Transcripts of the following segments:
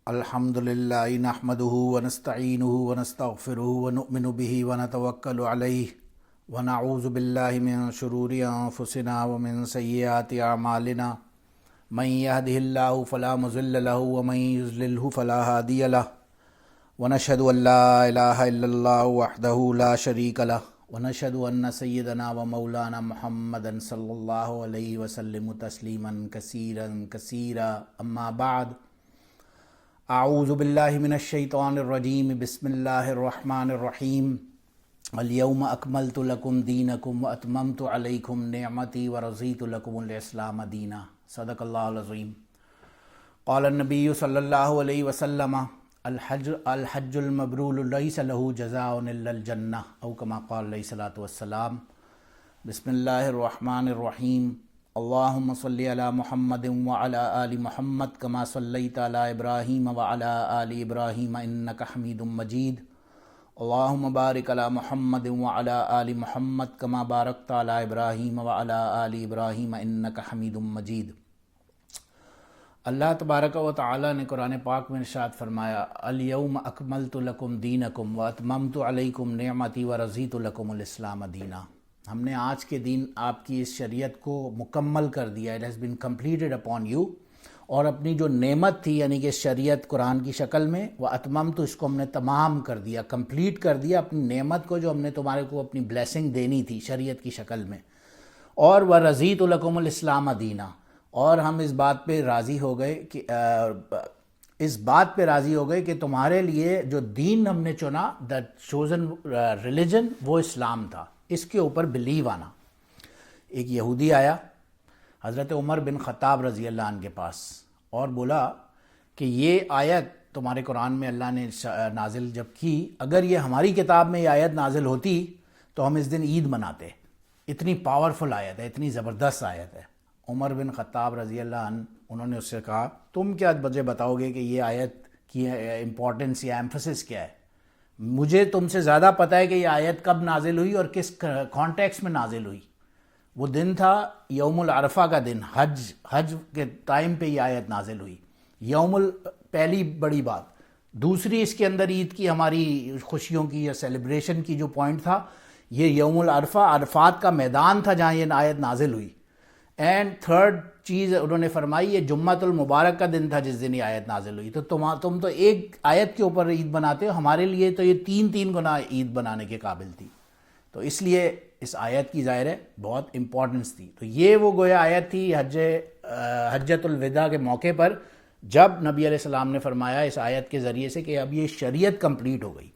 الحمد للہ نحمده ونستعینه ونستغفره ونؤمن به ونتوکل علیہ ونعوذ باللہ من شرور انفسنا ومن سیئات اعمالنا من يهده الله فلا مضل له ومن يضلل فلا هادي له ونشهد ان لا الہ الا اللہ وحدہ لا شریک له ونشهد ان سیدنا ومولانا محمدا صلی اللہ علیہ وسلم تسلیما کثیرا کثیرا اما بعد اعوذ باللہ من الشیطان الرجیم بسم اللہ الرحمن الرحیم اليوم اکملت لکم دینکم واتممت علیکم نعمتی ورضیت لکم الاسلام دینا صدق اللہ العظیم۔ قال النبی صلی اللہ علیہ وسلم الحج المبرور لیس له جزاء الا الجنہ او کما قال علیہ الصلوۃ والسلام۔ بسم اللہ الرحمن الرحیم۔ اللہم صلی علی محمد وعلی آل محمد کما صلیت علی ابراہیم وعلی آل ابراہیم انک حمید مجید۔ اللہم بارک علی محمد وعلی آل محمد کما بارکت علی ابراہیم وعلی آل ابراہیم انک حمید مجید۔ اللہ تبارک و تعالی نے قرآن پاک میں ارشاد فرمایا، الیوم اکملت لکم دینکم واتممت علیکم نعمتی ورضیت لکم الاسلام دینا۔ ہم نے آج کے دن آپ کی اس شریعت کو مکمل کر دیا، it has been completed upon you, اور اپنی جو نعمت تھی یعنی کہ شریعت قرآن کی شکل میں وہ اتممت، اس کو ہم نے تمام کر دیا، کمپلیٹ کر دیا اپنی نعمت کو جو ہم نے تمہارے کو اپنی بلیسنگ دینی تھی شریعت کی شکل میں، اور وَرَضِيتُ لَكُمُ الْإِسْلَامَ دِينًا، اور ہم اس بات پہ راضی ہو گئے کہ تمہارے لیے جو دین ہم نے چنا، the chosen religion، وہ اسلام تھا، اس کے اوپر بلیو آنا۔ ایک یہودی آیا حضرت عمر بن خطاب رضی اللہ عنہ کے پاس اور بولا کہ یہ آیت تمہارے قرآن میں اللہ نے نازل جب کی، اگر یہ ہماری کتاب میں یہ آیت نازل ہوتی تو ہم اس دن عید مناتے، اتنی پاورفل آیت ہے، اتنی زبردست آیت ہے۔ عمر بن خطاب رضی اللہ عنہ انہوں نے اس سے کہا، تم کیا مجھے بتاؤ گے کہ یہ آیت کی امپورٹنس یا ایمفسس کیا ہے؟ مجھے تم سے زیادہ پتہ ہے کہ یہ آیت کب نازل ہوئی اور کس کانٹیکس میں نازل ہوئی۔ وہ دن تھا یوم العرفہ کا دن، حج کے ٹائم پہ یہ آیت نازل ہوئی۔ پہلی بڑی بات۔ دوسری اس کے اندر عید کی ہماری خوشیوں کی یا سیلیبریشن کی جو پوائنٹ تھا، یہ یوم العرفہ، عرفات کا میدان تھا جہاں یہ آیت نازل ہوئی۔ اینڈ تھرڈ چیز انہوں نے فرمائی، یہ جمعۃ المبارک کا دن تھا جس دن یہ آیت نازل ہوئی۔ تو تم تو ایک آیت کے اوپر عید بناتے ہو، ہمارے لیے تو یہ تین گنا عید بنانے کے قابل تھی۔ تو اس لیے اس آیت کی ظاہر ہے بہت امپورٹنس تھی۔ تو یہ وہ گویا آیت تھی حجۃ الوداع کے موقع پر، جب نبی علیہ السلام نے فرمایا اس آیت کے ذریعے سے کہ اب یہ شریعت کمپلیٹ ہو گئی۔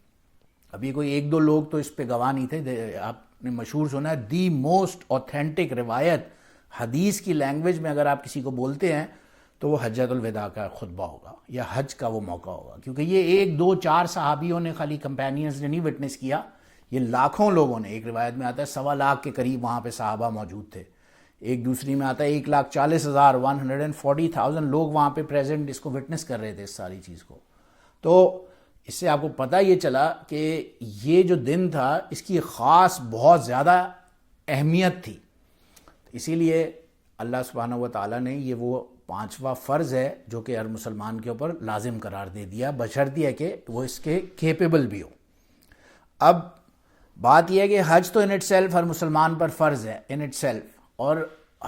اب یہ کوئی ایک دو لوگ تو اس پہ گواہ نہیں تھے۔ آپ نے مشہور سنا ہے، دی موسٹ اوتھینٹک روایت حدیث کی لینگویج میں اگر آپ کسی کو بولتے ہیں تو وہ حجۃ الوداع کا خطبہ ہوگا یا حج کا وہ موقع ہوگا، کیونکہ یہ ایک دو چار صحابیوں نے، خالی کمپینینز نے نہیں وٹنس کیا، یہ لاکھوں لوگوں نے۔ ایک روایت میں آتا ہے 1.25 کے قریب وہاں پہ صحابہ موجود تھے، ایک دوسری میں آتا ہے 1,40,000 140,000 لوگ وہاں پہ پریزنٹ اس کو وٹنس کر رہے تھے اس ساری چیز کو۔ تو اس سے آپ کو پتہ یہ چلا کہ یہ جو دن تھا اس کی خاص بہت زیادہ اہمیت تھی۔ اسی لیے اللہ سبحانہ و تعالیٰ نے یہ وہ 5واں فرض ہے جو کہ ہر مسلمان کے اوپر لازم قرار دے دیا، بشرط یہ کہ وہ اس کے کیپیبل بھی ہو۔ اب بات یہ ہے کہ حج تو ان اٹ سیلف ہر مسلمان پر فرض ہے ان اٹ سیلف، اور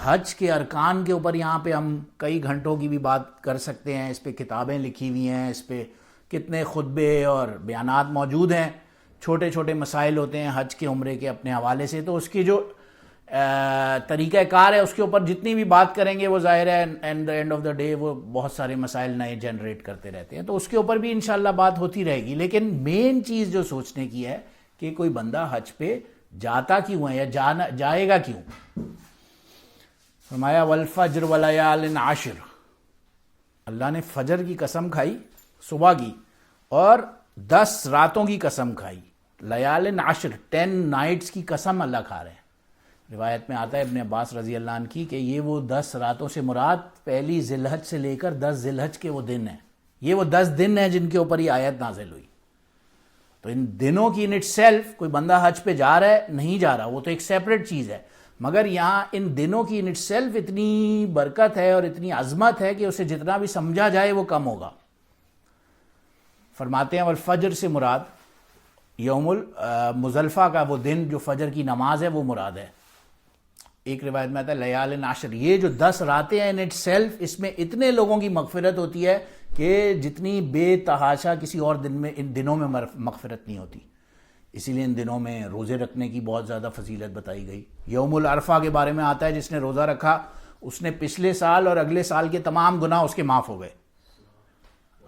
حج کے ارکان کے اوپر یہاں پہ ہم کئی گھنٹوں کی بھی بات کر سکتے ہیں، اس پہ کتابیں لکھی ہوئی ہیں، اس پہ کتنے خطبے اور بیانات موجود ہیں، چھوٹے چھوٹے مسائل ہوتے ہیں حج کے عمرے کے اپنے حوالے سے۔ تو اس کی جو طریقہ کار ہے اس کے اوپر جتنی بھی بات کریں گے وہ ظاہر ہے and the and of the day وہ بہت سارے مسائل نئے جنریٹ کرتے رہتے ہیں، تو اس کے اوپر بھی انشاءاللہ بات ہوتی رہے گی۔ لیکن مین چیز جو سوچنے کی ہے کہ کوئی بندہ حج پہ جاتا کیوں ہے یا جائے گا کیوں؟ فرمایا والفجر ولیال عشر، اللہ نے فجر کی قسم کھائی صبح کی، اور 10 راتوں کی قسم کھائی، لیال عشر 10 نائٹس کی قسم اللہ کھا رہے ہیں۔ روایت میں آتا ہے ابن عباس رضی اللہ عنہ کی کہ یہ وہ 10 راتوں سے مراد پہلی ذی الحج سے لے کر 10 ذی الحج کے وہ دن ہیں، یہ وہ 10 دن ہیں جن کے اوپر یہ آیت نازل ہوئی۔ تو ان دنوں کی ان اٹ سیلف کوئی بندہ حج پہ جا رہا ہے نہیں جا رہا وہ تو ایک سیپریٹ چیز ہے، مگر یہاں ان دنوں کی ان اٹ سیلف اتنی برکت ہے اور اتنی عظمت ہے کہ اسے جتنا بھی سمجھا جائے وہ کم ہوگا۔ فرماتے ہیں والفجر سے مراد یوم المزدلفہ کا وہ دن جو فجر کی نماز ہے وہ مراد ہے. ایک روایت میں آتا ہے لیال عشر، یہ جو 10 راتیں ہیں ان اٹ سیلف، اس میں اتنے لوگوں کی مغفرت ہوتی ہے کہ جتنی بے تحاشا کسی اور دن میں ان دنوں میں مغفرت نہیں ہوتی. اسی لیے ان دنوں میں روزے رکھنے کی بہت زیادہ فضیلت بتائی گئی. یوم العرفہ کے بارے میں آتا ہے جس نے روزہ رکھا اس نے پچھلے سال اور اگلے سال کے تمام گناہ اس کے معاف ہو گئے.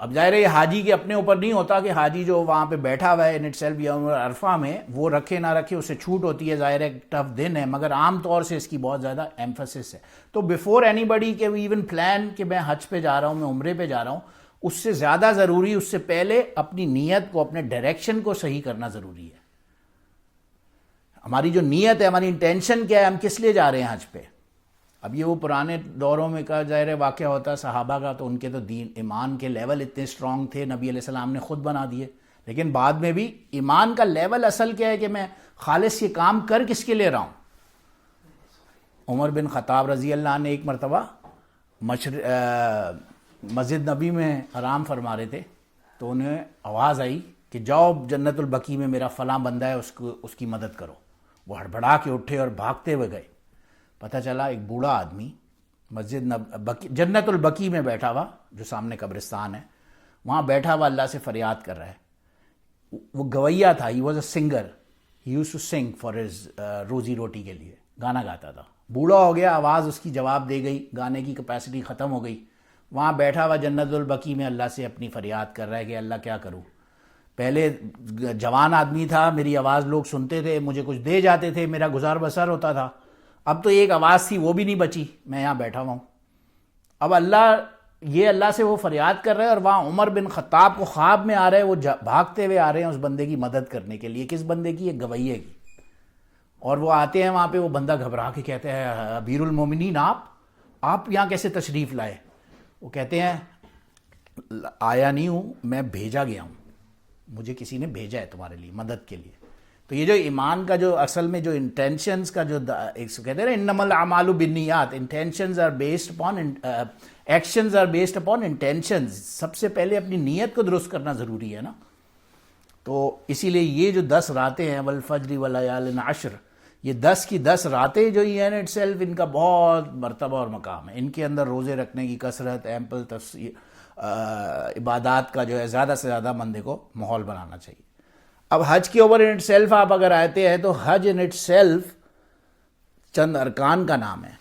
اب ظاہر ہے یہ حاجی کے اپنے اوپر نہیں ہوتا کہ حاجی جو وہاں پہ بیٹھا ہوا ہے ان اٹ سیلف یوم العرفہ میں وہ رکھے نہ رکھے اس سے چھوٹ ہوتی ہے، ظاہر ہے ٹف دن ہے، مگر عام طور سے اس کی بہت زیادہ ایمفسس ہے. تو بیفور اینی بڈی کہ ایون پلان کہ میں حج پہ جا رہا ہوں، میں عمرے پہ جا رہا ہوں، اس سے زیادہ ضروری اس سے پہلے اپنی نیت کو، اپنے ڈائریکشن کو صحیح کرنا ضروری ہے. ہماری جو نیت ہے، ہماری انٹینشن کیا ہے، ہم کس لیے جا رہے ہیں حج پہ. اب یہ وہ پرانے دوروں میں کا ظاہر واقعہ ہوتا ہے صحابہ کا، تو ان کے تو دین ایمان کے لیول اتنے اسٹرانگ تھے، نبی علیہ السلام نے خود بنا دیے. لیکن بعد میں بھی ایمان کا لیول اصل کیا ہے کہ میں خالص یہ کام کر کس کے لے رہا ہوں. عمر بن خطاب رضی اللہ عنہ ایک مرتبہ مسجد نبی میں آرام فرما رہے تھے تو انہیں آواز آئی کہ جاؤ جنت البقیع میں میرا فلاں بندہ ہے، اس کی مدد کرو. وہ ہڑبڑا کے اٹھے اور بھاگتے ہوئے گئے. پتہ چلا ایک بوڑھا آدمی جنت البقیع میں بیٹھا ہوا، جو سامنے قبرستان ہے، وہاں بیٹھا ہوا اللہ سے فریاد کر رہا ہے. وہ گویا تھا، he was a singer, he used to sing for his روزی روٹی کے لیے، گانا گاتا تھا. بوڑھا ہو گیا، آواز اس کی جواب دے گئی، گانے کی کیپیسٹی ختم ہو گئی. وہاں بیٹھا ہوا جنت البقیع میں اللہ سے اپنی فریاد کر رہا ہے کہ اللہ کیا کروں. پہلے جوان آدمی تھا، میری آواز لوگ سنتے تھے، مجھے کچھ دے جاتے تھے، میرا گزار بسر ہوتا تھا. اب تو ایک آواز تھی وہ بھی نہیں بچی، میں یہاں بیٹھا ہوا ہوں. اب اللہ سے وہ فریاد کر رہے ہیں اور وہاں عمر بن خطاب کو خواب میں آ رہے ہیں، وہ بھاگتے ہوئے آ رہے ہیں اس بندے کی مدد کرنے کے لیے. کس بندے کی؟ ایک گویے کی. اور وہ آتے ہیں وہاں پہ، وہ بندہ گھبرا کے کہتے ہیں امیر المومنین آپ یہاں کیسے تشریف لائے؟ وہ کہتے ہیں آیا نہیں ہوں، میں بھیجا گیا ہوں، مجھے کسی نے بھیجا ہے تمہارے لیے مدد کے لیے. تو یہ جو ایمان کا جو اصل میں جو انٹینشنز کا جو کہتے ہیں نا انما الاعمال بالنیات، intentions are based upon actions are based upon intentions. سب سے پہلے اپنی نیت کو درست کرنا ضروری ہے نا. تو اسی لیے یہ جو 10 راتیں ہیں والفجر ولیال عشر، یہ 10 کی 10 راتیں جو ہی ہیں اٹ سیلف ان کا بہت مرتبہ اور مقام ہے. ان کے اندر روزے رکھنے کی کثرت، ایمپل عبادات کا جو ہے زیادہ سے زیادہ بندے کو ماحول بنانا چاہیے. اب حج کے اوپر ان اٹ سیلف آپ اگر آتے ہیں تو حج ان اٹ سیلف چند ارکان کا نام ہے،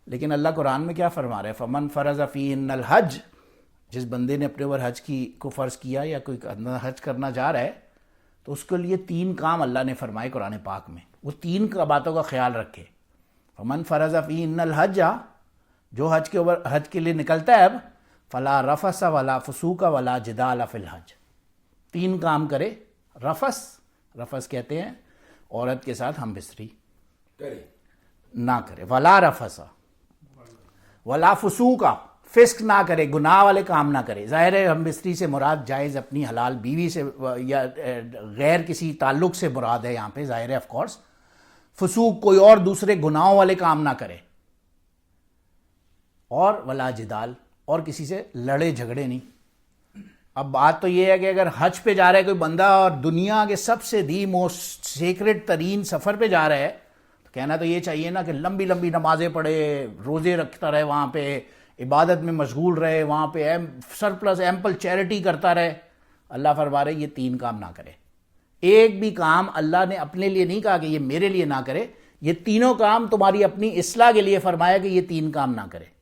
لیکن اللہ قرآن میں کیا فرما رہا ہے؟ فمن فرض فیہن الحج، جس بندے نے اپنے اوپر حج کو فرض کیا یا کوئی حج کرنا چاہ رہا ہے تو اس کے لیے 3 کام اللہ نے فرمائے قرآن پاک میں. وہ 3 باتوں کا خیال رکھے. فمن فرض فیہن الحج، جو حج کے اوپر حج کے لیے نکلتا ہے اب، فلا رفث ولا فسوق ولا جدال فی الحج. 3 کام کرے. رفث کہتے ہیں عورت کے ساتھ ہم بستری نہ کرے، ولا رفث ولا فسوق، فسق نہ کرے، گناہ والے کام نہ کرے. ظاہر ہے ہم بستری سے مراد جائز اپنی حلال بیوی سے یا غیر کسی تعلق سے مراد ہے یہاں پہ، ظاہر ہے آف کورس. فسوق کوئی اور دوسرے گناہوں والے کام نہ کرے. اور ولا جدال، اور کسی سے لڑے جھگڑے نہیں. اب بات تو یہ ہے کہ اگر حج پہ جا رہا ہے کوئی بندہ اور دنیا کے سب سے دی موسٹ سیکرٹ ترین سفر پہ جا رہا ہے تو کہنا تو یہ چاہیے نا کہ لمبی لمبی نمازیں پڑھے، روزے رکھتا رہے، وہاں پہ عبادت میں مشغول رہے، وہاں پہ سرپلس ایمپل چیریٹی کرتا رہے. اللہ فرما رہے یہ 3 کام نہ کرے. ایک بھی کام اللہ نے اپنے لیے نہیں کہا کہ یہ میرے لیے نہ کرے، یہ تینوں کام تمہاری اپنی اصلاح کے لیے فرمایا کہ یہ 3 کام نہ کرے.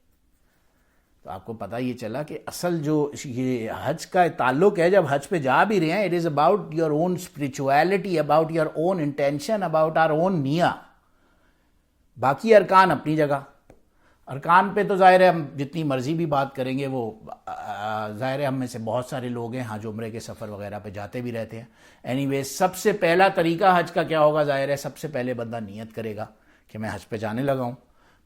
تو آپ کو پتہ یہ چلا کہ اصل جو یہ حج کا تعلق ہے، جب حج پہ جا بھی رہے ہیں، it is about your own spirituality, about your own intention, about our own نیہ. باقی ارکان اپنی جگہ. ارکان پہ تو ظاہر ہے ہم جتنی مرضی بھی بات کریں گے، وہ ظاہر ہے ہم میں سے بہت سارے لوگ ہیں حج عمرے کے سفر وغیرہ پہ جاتے بھی رہتے ہیں. اینی ویز سب سے پہلا طریقہ حج کا کیا ہوگا؟ ظاہر ہے سب سے پہلے بندہ نیت کرے گا کہ میں حج پہ جانے لگا ہوں.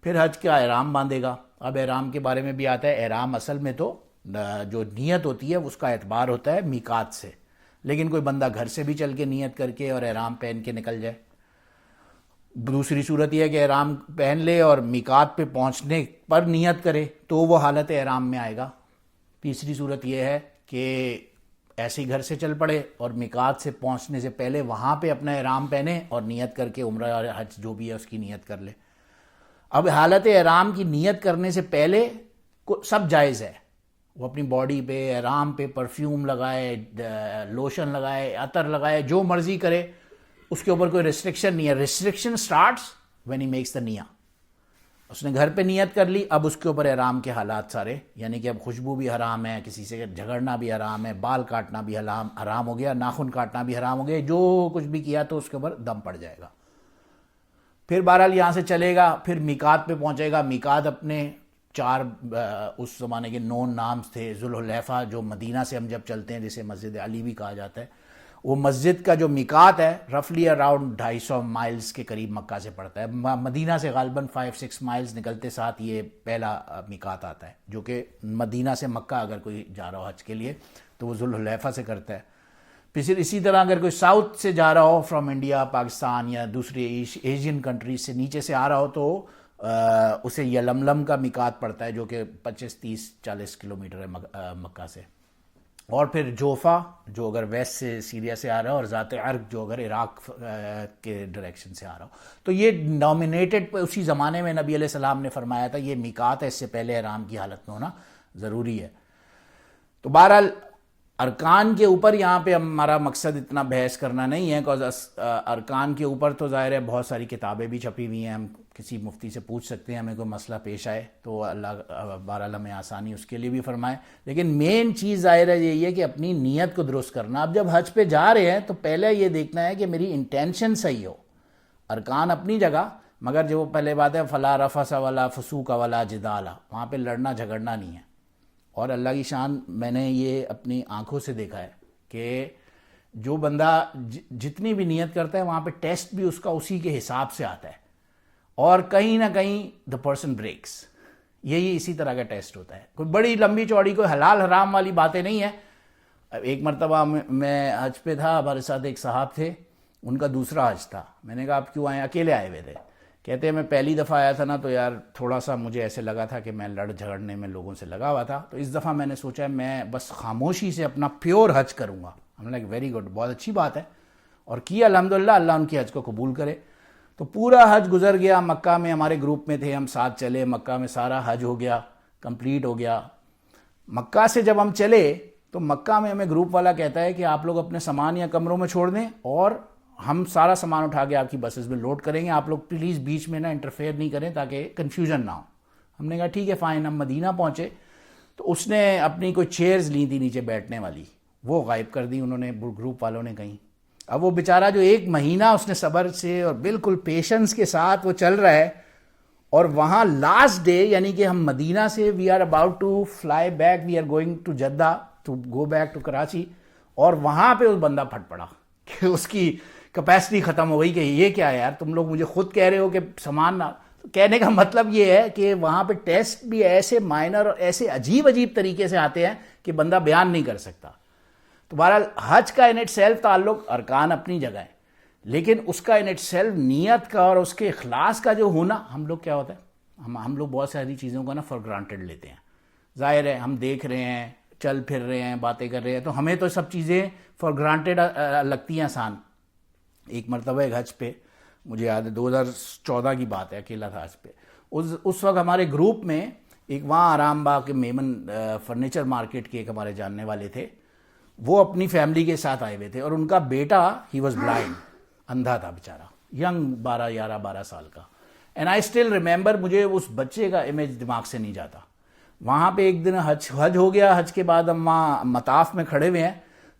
پھر حج کا احرام باندھے گا. اب احرام کے بارے میں بھی آتا ہے، احرام اصل میں تو جو نیت ہوتی ہے اس کا اعتبار ہوتا ہے میقات سے، لیکن کوئی بندہ گھر سے بھی چل کے نیت کر کے اور احرام پہن کے نکل جائے. دوسری صورت یہ ہے کہ احرام پہن لے اور میقات پہ پہنچنے پر نیت کرے تو وہ حالت احرام میں آئے گا. تیسری صورت یہ ہے کہ ایسے ہی گھر سے چل پڑے اور میقات سے پہنچنے سے پہلے وہاں پہ اپنا احرام پہنے اور نیت کر کے عمرہ اور حج جو بھی ہے اس کی نیت کر لے. اب حالت احرام کی نیت کرنے سے پہلے سب جائز ہے. وہ اپنی باڈی پہ احرام پہ پرفیوم لگائے, لوشن لگائے, عطر لگائے, جو مرضی کرے, اس کے اوپر کوئی ریسٹرکشن نہیں ہے. Restriction starts when he makes the نیا. اس نے گھر پہ نیت کر لی, اب اس کے اوپر احرام کے حالات سارے, یعنی کہ اب خوشبو بھی حرام ہے, کسی سے جھگڑنا بھی حرام ہے, بال کاٹنا بھی حرام ہو گیا, ناخن کاٹنا بھی حرام ہو گیا, جو کچھ بھی کیا تو اس کے اوپر دم پڑ جائے گا. پھر بہرحال یہاں سے چلے گا, پھر میقات پہ پہنچے گا. میقات اپنے 4 اس زمانے کے نون نام تھے. ذوالحلیفہ جو مدینہ سے ہم جب چلتے ہیں, جسے مسجد علی بھی کہا جاتا ہے, وہ مسجد کا جو میقات ہے رفلی اراؤنڈ 250 مائلز کے قریب مکہ سے پڑتا ہے. مدینہ سے غالباً 5-6 مائلز نکلتے ساتھ یہ پہلا میقات آتا ہے, جو کہ مدینہ سے مکہ اگر کوئی جا رہا ہو حج کے لیے تو وہ ذوالحلیفہ سے کرتا ہے. پھر اسی طرح اگر کوئی ساؤتھ سے جا رہا ہو, فرام انڈیا, پاکستان یا دوسری ایشین کنٹریز سے نیچے سے آ رہا ہو, تو اسے یلملم کا میقات پڑتا ہے, جو کہ 25-30-40 کلومیٹر ہے مکہ سے. اور پھر جوفا جو اگر ویسٹ سے سیریا سے آ رہا ہو, اور ذات عرق جو اگر عراق کے ڈائریکشن سے آ رہا ہو. تو یہ نامینیٹڈ اسی زمانے میں نبی علیہ السلام نے فرمایا تھا یہ میقات ہے, اس سے پہلے احرام کی حالت میں ہونا ضروری ہے. تو بہرحال ارکان کے اوپر یہاں پہ ہمارا مقصد اتنا بحث کرنا نہیں ہے, بیکاز ارکان کے اوپر تو ظاہر ہے بہت ساری کتابیں بھی چھپی ہوئی ہیں, ہم کسی مفتی سے پوچھ سکتے ہیں, ہمیں کوئی مسئلہ پیش آئے تو اللہ بہرحال ہمیں آسانی اس کے لیے بھی فرمائے. لیکن مین چیز ظاہر ہے یہی ہے کہ اپنی نیت کو درست کرنا. اب جب حج پہ جا رہے ہیں تو پہلے یہ دیکھنا ہے کہ میری انٹینشن صحیح ہو. ارکان اپنی جگہ, مگر جو پہلے بات ہے فلا رفث ولا فسوق ولا جدال, وہاں پہ لڑنا جھگڑنا نہیں ہے. اور اللہ کی شان میں نے یہ اپنی آنکھوں سے دیکھا ہے کہ جو بندہ جتنی بھی نیت کرتا ہے وہاں پہ ٹیسٹ بھی اس کا اسی کے حساب سے آتا ہے, اور کہیں نہ کہیں دا پرسن بریکس. یہی اسی طرح کا ٹیسٹ ہوتا ہے. کوئی بڑی لمبی چوڑی کوئی حلال حرام والی باتیں نہیں ہیں. ایک مرتبہ میں حج پہ تھا, ہمارے ساتھ ایک صاحب تھے, ان کا دوسرا حج تھا. میں نے کہا آپ کیوں آئے؟ اکیلے آئے ہوئے تھے. کہتے ہیں میں پہلی دفعہ آیا تھا نا, تو یار تھوڑا سا مجھے ایسے لگا تھا کہ میں لڑ جھگڑنے میں لوگوں سے لگا ہوا تھا, تو اس دفعہ میں نے سوچا میں بس خاموشی سے اپنا پیور حج کروں گا. ہم لائک ویری گڈ, بہت اچھی بات ہے. اور کیا الحمدللہ, اللہ ان کی حج کو قبول کرے. تو پورا حج گزر گیا. مکہ میں ہمارے گروپ میں تھے, ہم ساتھ چلے, مکہ میں سارا حج ہو گیا, کمپلیٹ ہو گیا. مکہ سے جب ہم چلے تو مکہ میں ہمیں گروپ والا کہتا ہے کہ آپ لوگ اپنے سامان یا کمروں میں چھوڑ دیں, اور ہم سارا سامان اٹھا کے آپ کی بسز میں لوڈ کریں گے, آپ لوگ پلیز بیچ میں نہ انٹرفیئر نہیں کریں تاکہ کنفیوژن نہ ہو. ہم نے کہا ٹھیک ہے فائن. ہم مدینہ پہنچے تو اس نے اپنی کوئی چیئرز لی تھی نیچے بیٹھنے والی, وہ غائب کر دی انہوں نے, گروپ والوں نے کہیں. اب وہ بیچارہ جو 1 مہینہ اس نے صبر سے اور بالکل پیشنس کے ساتھ وہ چل رہا ہے, اور وہاں لاسٹ ڈے یعنی کہ ہم مدینہ سے we are about to fly back, we are going to Jeddah to go back to Karachi, اور وہاں پہ اس بندہ پھٹ پڑا کہ اس کی کیپیسٹی ختم ہو گئی کہ یہ کیا ہے یار, تم لوگ مجھے خود کہہ رہے ہو کہ سامان نہ. کہنے کا مطلب یہ ہے کہ وہاں پہ ٹیسٹ بھی ایسے مائنر اور ایسے عجیب طریقے سے آتے ہیں کہ بندہ بیان نہیں کر سکتا. تو بہرحال حج کا ان اٹ سیلف تعلق, ارکان اپنی جگہ ہے, لیکن اس کا ان اٹ سیلف نیت کا اور اس کے اخلاص کا جو ہونا, ہم لوگ کیا ہوتا ہے, ہم لوگ بہت ساری چیزوں کو نا فار گرانٹیڈ لیتے ہیں. ظاہر ہے ہم دیکھ رہے ہیں, چل پھر رہے ہیں, باتیں کر رہے ہیں, تو ہمیں تو سب چیزیں فار گرانٹیڈ لگتی ہیں آسان. ایک مرتبہ ایک حج پہ, مجھے یاد ہے 2014 کی بات ہے, اکیلا تھا حج پہ. اس وقت ہمارے گروپ میں ایک وہاں آرام باغ کے میمن فرنیچر مارکیٹ کے ایک ہمارے جاننے والے تھے, وہ اپنی فیملی کے ساتھ آئے ہوئے تھے, اور ان کا بیٹا ہی واز بلائنڈ, اندھا تھا بیچارہ, ینگ 11 سال کا. اینڈ آئی اسٹل ریممبر, مجھے اس بچے کا امیج دماغ سے نہیں جاتا. وہاں پہ ایک دن حج ہو گیا, حج کے بعد ہم وہاں مطاف میں کھڑے ہوئے ہیں,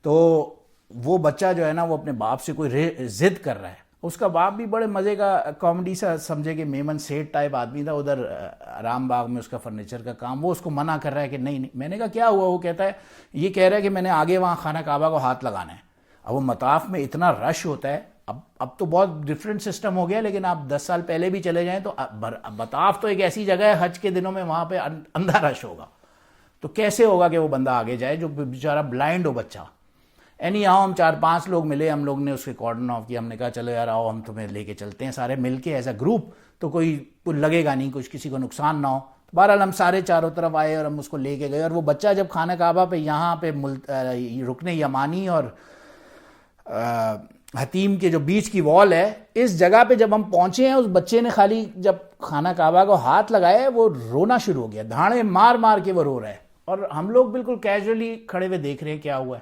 تو وہ بچہ جو ہے نا وہ اپنے باپ سے کوئی ضد کر رہا ہے. اس کا باپ بھی بڑے مزے کا کامیڈی سا سمجھے کہ میمن سیٹ ٹائپ آدمی تھا, ادھر آرام باغ میں اس کا فرنیچر کا کام, وہ اس کو منع کر رہا ہے کہ نہیں. میں نے کہا کیا ہوا؟ وہ کہتا ہے, یہ کہہ رہا ہے کہ میں نے آگے وہاں خانہ کعبہ کو ہاتھ لگانا ہے. اب وہ مطاف میں اتنا رش ہوتا ہے, اب تو بہت ڈفرینٹ سسٹم ہو گیا, لیکن آپ 10 سال پہلے بھی چلے جائیں تو مطاف تو ایک ایسی جگہ ہے حج کے دنوں میں وہاں پہ اندھا رش ہوگا, تو کیسے ہوگا کہ وہ بندہ آگے جائے جو بیچارہ بلائنڈ ہو بچہ. اینی ہاؤ ہم 4-5 لوگ ملے, ہم لوگ نے اس کے کارڈن آف کیا, ہم نے کہا چلو یار ہم تمہیں لے کے چلتے ہیں سارے مل کے ایز اے گروپ, تو کوئی لگے گا نہیں, کچھ کسی کو نقصان نہ ہو. بہرحال ہم سارے چاروں طرف آئے اور ہم اس کو لے کے گئے، اور وہ بچہ جب خانہ کعبہ پہ یہاں پہ رکن یمانی اور حتیم کے جو بیچ کی وال ہے، اس جگہ پہ جب ہم پہنچے ہیں، اس بچے نے خالی جب خانہ کعبہ کو ہاتھ لگایا وہ رونا شروع ہو گیا، دھاڑے مار مار کے وہ رو رہا ہے، اور ہم لوگ بالکل کیجولی کھڑے ہوئے دیکھ رہے ہیں کیا ہوا ہے.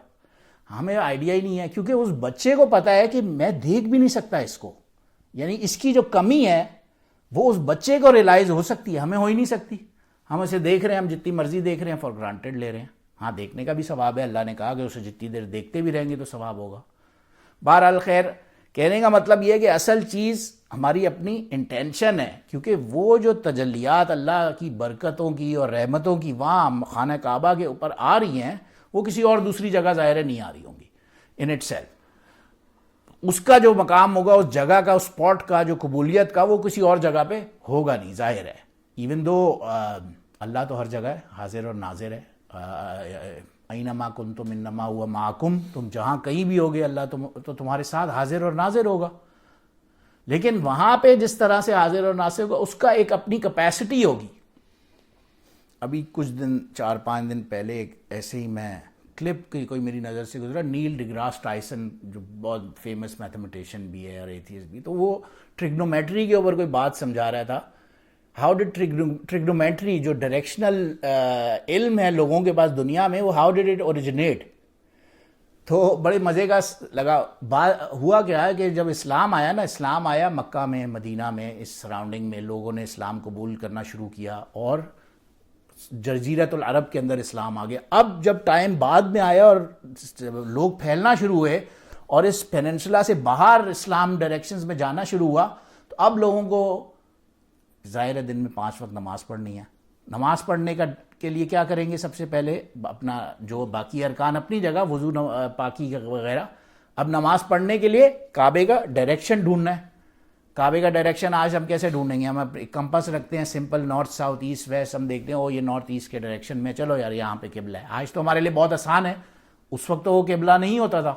ہمیں آئیڈیا ہی نہیں ہے، کیونکہ اس بچے کو پتا ہے کہ میں دیکھ بھی نہیں سکتا اس کو، یعنی اس کی جو کمی ہے وہ اس بچے کو ریلائز ہو سکتی ہے، ہمیں ہو ہی نہیں سکتی. ہم اسے دیکھ رہے ہیں، ہم جتنی مرضی دیکھ رہے ہیں، فار گرانٹیڈ لے رہے ہیں. ہاں دیکھنے کا بھی ثواب ہے، اللہ نے کہا کہ اسے جتنی دیر دیکھتے بھی رہیں گے تو ثواب ہوگا. بہرحال خیر، کہنے کا مطلب یہ ہے کہ اصل چیز ہماری اپنی انٹینشن ہے، کیونکہ وہ جو تجلیات اللہ کی برکتوں کی اور رحمتوں کی وہاں خانہ کعبہ کے اوپر آ رہی ہیں، وہ کسی اور دوسری جگہ ظاہر نہیں آ رہی ہوں گی ان اٹ سیلف. اس کا جو مقام ہوگا اس جگہ کا، اس اسپاٹ کا جو قبولیت کا، وہ کسی اور جگہ پہ ہوگا نہیں، ظاہر ہے. ایون دو اللہ تو ہر جگہ ہے، حاضر اور ناظر ہے. اینما کنتم انما ہوا معکم، تم جہاں کہیں بھی ہوگے اللہ تو تمہارے ساتھ حاضر اور ناظر ہوگا. لیکن وہاں پہ جس طرح سے حاضر اور ناظر ہوگا، اس کا ایک اپنی کیپیسٹی ہوگی. ابھی کچھ دن 4-5 دن پہلے ایک ایسے ہی میں کلپ کی کوئی میری نظر سے گزرا، نیل ڈیگراس ٹائسن جو بہت فیمس میتھمیٹیشین بھی ہے اور ایتھیسٹ بھی، تو وہ ٹریگنومیٹری کے اوپر کوئی بات سمجھا رہا تھا. ہاؤ ڈڈ ٹریگنومیٹری جو ڈائریکشنل علم ہے لوگوں کے پاس دنیا میں، وہ ہاؤ ڈڈ اٹ اوریجنیٹ. تو بڑے مزے کا لگا. ہوا کیا ہے کہ جب اسلام آیا نا، اسلام آیا مکہ میں، مدینہ میں، اس سراؤنڈنگ میں لوگوں نے اسلام قبول کرنا شروع کیا، اور جزیرۃ العرب کے اندر اسلام آ گیا. اب جب ٹائم بعد میں آیا اور لوگ پھیلنا شروع ہوئے اور اس پیننسولا سے باہر اسلام ڈائریکشنز میں جانا شروع ہوا، تو اب لوگوں کو ظاہر دن میں 5 وقت نماز پڑھنی ہے. نماز پڑھنے کے لیے کیا کریں گے؟ سب سے پہلے اپنا جو باقی ارکان اپنی جگہ، وضو پاکی وغیرہ، اب نماز پڑھنے کے لیے کعبے کا ڈائریکشن ڈھونڈنا ہے. کعبے کا ڈائریکشن آج ہم کیسے ڈھونڈیں گے؟ ہم ایک کمپس رکھتے ہیں simple, north south east west, ہم دیکھتے ہیں یہ نارتھ ایسٹ کے ڈائریکشن میں، چلو یار یہاں پہ قبلہ ہے. آج تو ہمارے لیے بہت آسان ہے، اس وقت تو وہ قبلہ نہیں ہوتا تھا.